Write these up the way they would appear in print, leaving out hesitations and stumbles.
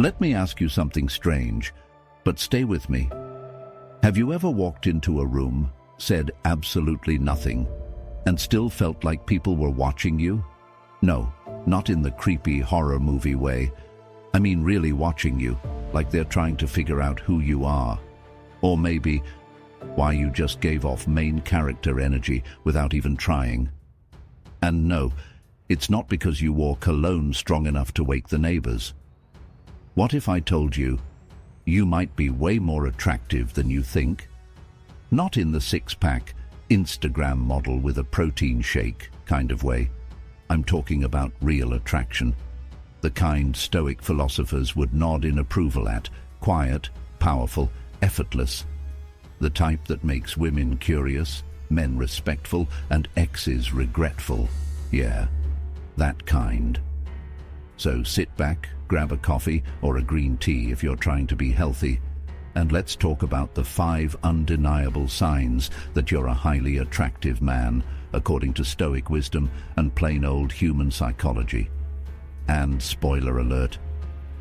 Let me ask you something strange, but stay with me. Have you ever walked into a room, said absolutely nothing, and still felt like people were watching you? No, not in the creepy horror movie way. I mean really watching you, like they're trying to figure out who you are. Or maybe why you just gave off main character energy without even trying. And no, it's not because you wore cologne strong enough to wake the neighbors. What if I told you, you might be way more attractive than you think? Not in the six-pack, Instagram model with a protein shake kind of way. I'm talking about real attraction. The kind Stoic philosophers would nod in approval at, quiet, powerful, effortless. The type that makes women curious, men respectful, and exes regretful. Yeah, that kind. So sit back, grab a coffee or a green tea if you're trying to be healthy, and let's talk about the 5 undeniable signs that you're a highly attractive man, according to Stoic wisdom and plain old human psychology. And spoiler alert,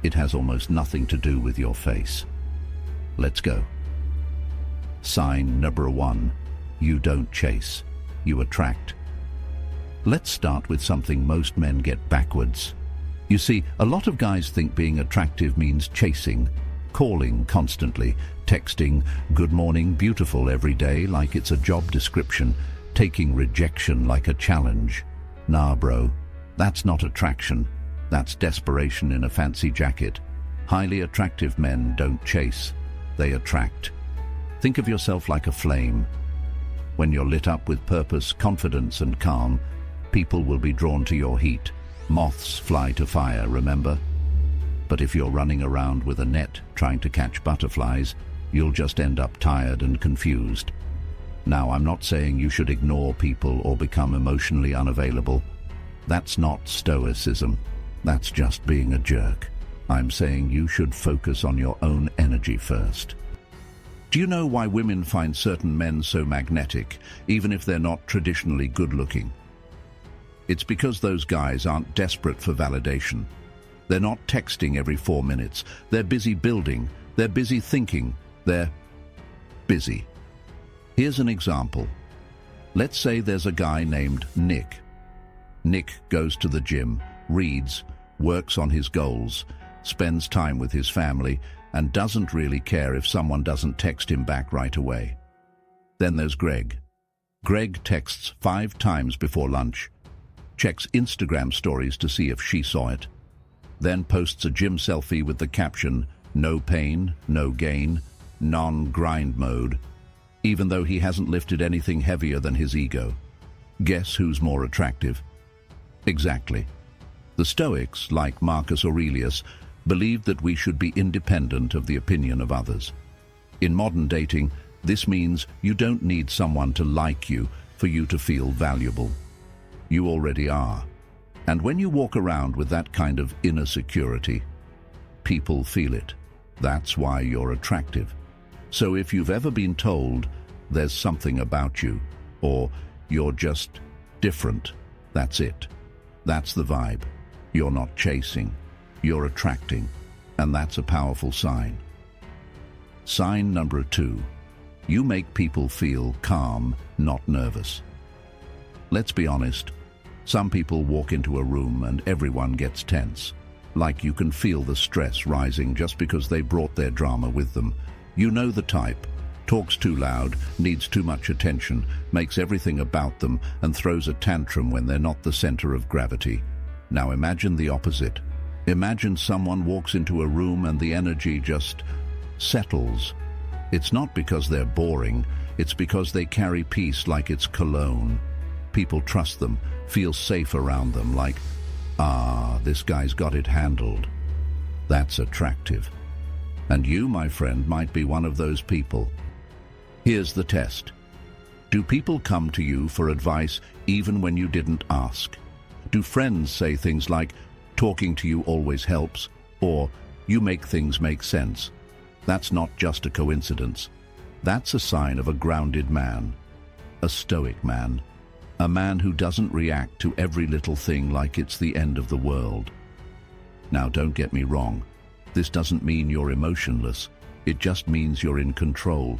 it has almost nothing to do with your face. Let's go. Sign number 1, you don't chase, you attract. Let's start with something most men get backwards. You see, a lot of guys think being attractive means chasing, calling constantly, texting "good morning, beautiful" every day like it's a job description, taking rejection like a challenge. Nah, bro, that's not attraction. That's desperation in a fancy jacket. Highly attractive men don't chase, they attract. Think of yourself like a flame. When you're lit up with purpose, confidence, and calm, people will be drawn to your heat. Moths fly to fire, remember? But if you're running around with a net trying to catch butterflies, you'll just end up tired and confused. Now, I'm not saying you should ignore people or become emotionally unavailable. That's not Stoicism. That's just being a jerk. I'm saying you should focus on your own energy first. Do you know why women find certain men so magnetic, even if they're not traditionally good-looking? It's because those guys aren't desperate for validation. They're not texting every 4 minutes. They're busy building. They're busy thinking. They're busy. Here's an example. Let's say there's a guy named Nick. Nick goes to the gym, reads, works on his goals, spends time with his family, and doesn't really care if someone doesn't text him back right away. Then there's Greg. Greg texts 5 times before lunch, checks Instagram stories to see if she saw it, then posts a gym selfie with the caption, "No pain, no gain, non-grind mode," even though he hasn't lifted anything heavier than his ego. Guess who's more attractive? Exactly. The Stoics, like Marcus Aurelius, believed that we should be independent of the opinion of others. In modern dating, this means you don't need someone to like you for you to feel valuable. You already are. And when you walk around with that kind of inner security, people feel it. That's why you're attractive. So if you've ever been told there's something about you, or you're just different, that's it. That's the vibe. You're not chasing, you're attracting, and that's a powerful sign. Sign number 2, you make people feel calm, not nervous. Let's be honest, some people walk into a room and everyone gets tense, like you can feel the stress rising just because they brought their drama with them. You know the type. Talks too loud, needs too much attention, makes everything about them, and throws a tantrum when they're not the center of gravity. Now imagine the opposite. Imagine someone walks into a room and the energy just settles. It's not because they're boring, it's because they carry peace like it's cologne. People trust them, feel safe around them, like, this guy's got it handled. That's attractive. And you, my friend, might be one of those people. Here's the test. Do people come to you for advice even when you didn't ask? Do friends say things like, "Talking to you always helps," or "You make things make sense"? That's not just a coincidence. That's a sign of a grounded man, a stoic man, a man who doesn't react to every little thing like it's the end of the world. Now, don't get me wrong. This doesn't mean you're emotionless. It just means you're in control.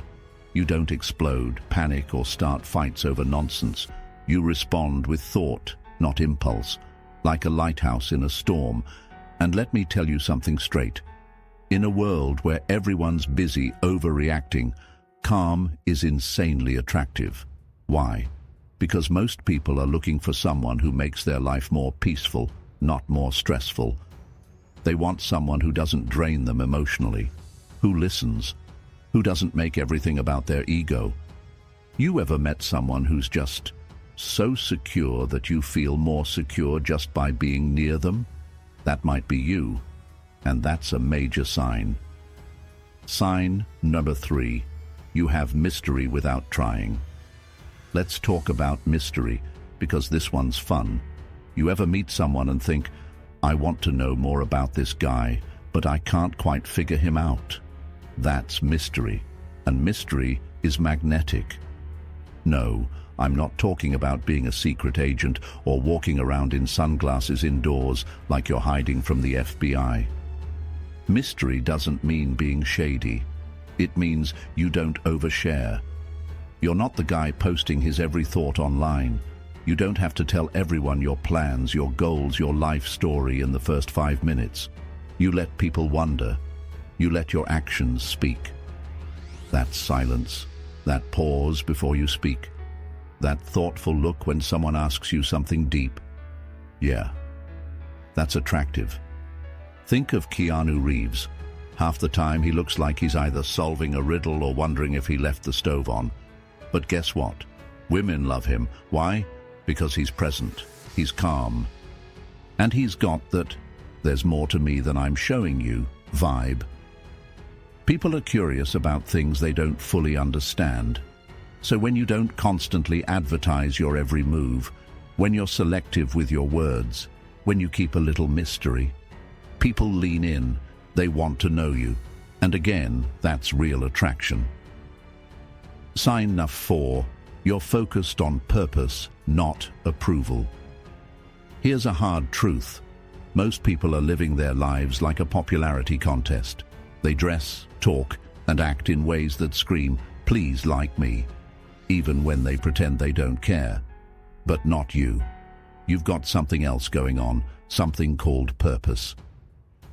You don't explode, panic, or start fights over nonsense. You respond with thought, not impulse, like a lighthouse in a storm. And let me tell you something straight. In a world where everyone's busy overreacting, calm is insanely attractive. Why? Because most people are looking for someone who makes their life more peaceful, not more stressful. They want someone who doesn't drain them emotionally, who listens, who doesn't make everything about their ego. You ever met someone who's just so secure that you feel more secure just by being near them? That might be you, and that's a major sign. Sign number 3, you have mystery without trying. Let's talk about mystery, because this one's fun. You ever meet someone and think, I want to know more about this guy, but I can't quite figure him out? That's mystery, and mystery is magnetic. No, I'm not talking about being a secret agent or walking around in sunglasses indoors like you're hiding from the FBI. Mystery doesn't mean being shady. It means you don't overshare. You're not the guy posting his every thought online. You don't have to tell everyone your plans, your goals, your life story in the first 5 minutes. You let people wonder. You let your actions speak. That silence, that pause before you speak, that thoughtful look when someone asks you something deep. Yeah, that's attractive. Think of Keanu Reeves. Half the time he looks like he's either solving a riddle or wondering if he left the stove on. But guess what? Women love him. Why? Because he's present, he's calm, and he's got that "there's more to me than I'm showing you" vibe. People are curious about things they don't fully understand. So when you don't constantly advertise your every move, when you're selective with your words, when you keep a little mystery, people lean in, they want to know you. And again, that's real attraction. Sign number 4, you're focused on purpose, not approval. Here's a hard truth. Most people are living their lives like a popularity contest. They dress, talk, and act in ways that scream, "Please like me," even when they pretend they don't care. But not you. You've got something else going on, something called purpose.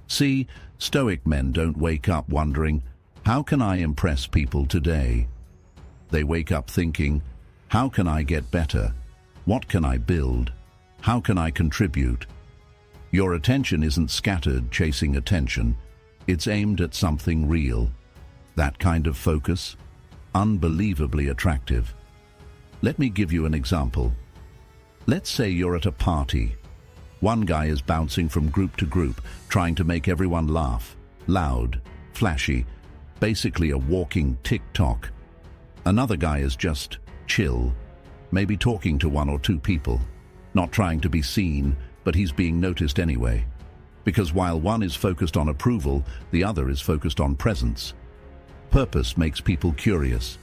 See, Stoic men don't wake up wondering, how can I impress people today? They wake up thinking, how can I get better? What can I build? How can I contribute? Your attention isn't scattered chasing attention. It's aimed at something real. That kind of focus, unbelievably attractive. Let me give you an example. Let's say you're at a party. One guy is bouncing from group to group, trying to make everyone laugh. Loud, flashy, basically a walking TikTok. Another guy is just chill, maybe talking to 1 or 2 people, not trying to be seen, but he's being noticed anyway. Because while one is focused on approval, the other is focused on presence. Purpose makes people curious.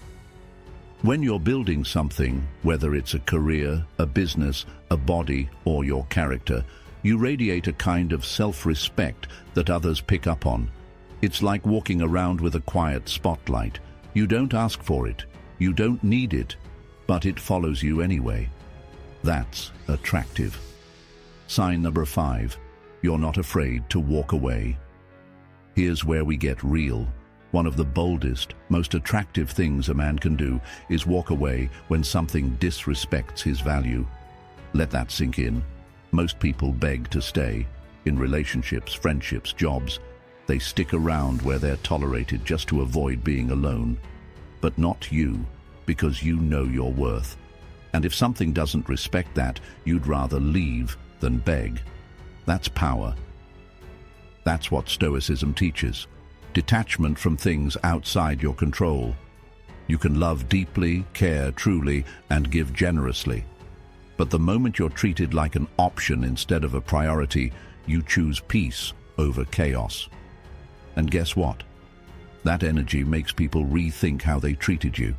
When you're building something, whether it's a career, a business, a body, or your character, you radiate a kind of self-respect that others pick up on. It's like walking around with a quiet spotlight. You don't ask for it, you don't need it, but it follows you anyway. That's attractive. Sign number 5, you're not afraid to walk away. Here's where we get real. One of the boldest, most attractive things a man can do is walk away when something disrespects his value. Let that sink in. Most people beg to stay. In relationships, friendships, jobs, they stick around where they're tolerated just to avoid being alone. But not you, because you know your worth. And if something doesn't respect that, you'd rather leave than beg. That's power. That's what Stoicism teaches. Detachment from things outside your control. You can love deeply, care truly, and give generously. But the moment you're treated like an option instead of a priority, you choose peace over chaos. And guess what? That energy makes people rethink how they treated you.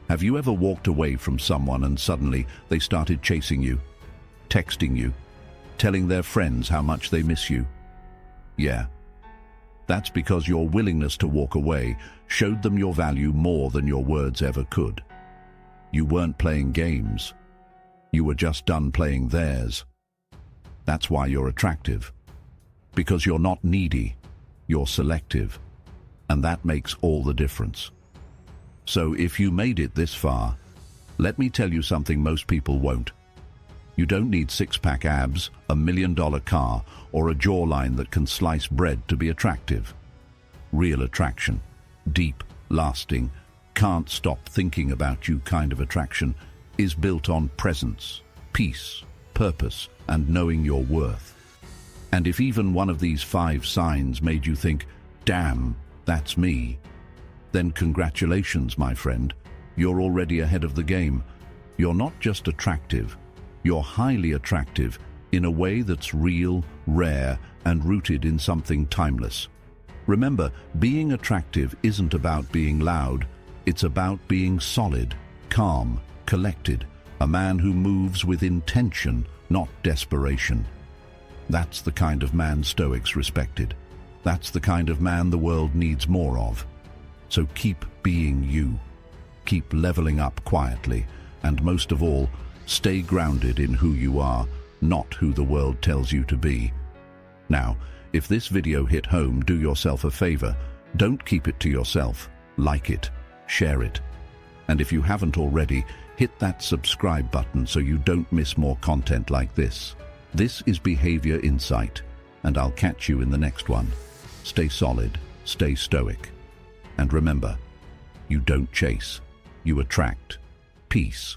Have you ever walked away from someone and suddenly they started chasing you, texting you, telling their friends how much they miss you? Yeah. That's because your willingness to walk away showed them your value more than your words ever could. You weren't playing games. You were just done playing theirs. That's why you're attractive. Because you're not needy, you're selective. And that makes all the difference. So if you made it this far, let me tell you something most people won't. You don't need six-pack abs, $1 million car, or a jawline that can slice bread to be attractive. Real attraction, deep, lasting, can't stop thinking about you kind of attraction, is built on presence, peace, purpose, and knowing your worth. And if even one of these 5 signs made you think, damn, that's me, then congratulations, my friend. You're already ahead of the game. You're not just attractive, you're highly attractive in a way that's real, rare, and rooted in something timeless. Remember, being attractive isn't about being loud, it's about being solid, calm, collected, a man who moves with intention, not desperation. That's the kind of man Stoics respected. That's the kind of man the world needs more of. So keep being you. Keep leveling up quietly, and most of all, stay grounded in who you are, not who the world tells you to be. Now, if this video hit home, do yourself a favor. Don't keep it to yourself. Like it. Share it. And if you haven't already, hit that subscribe button so you don't miss more content like this. This is Behavior Insight, and I'll catch you in the next one. Stay solid, stay stoic. And remember, you don't chase, you attract. Peace.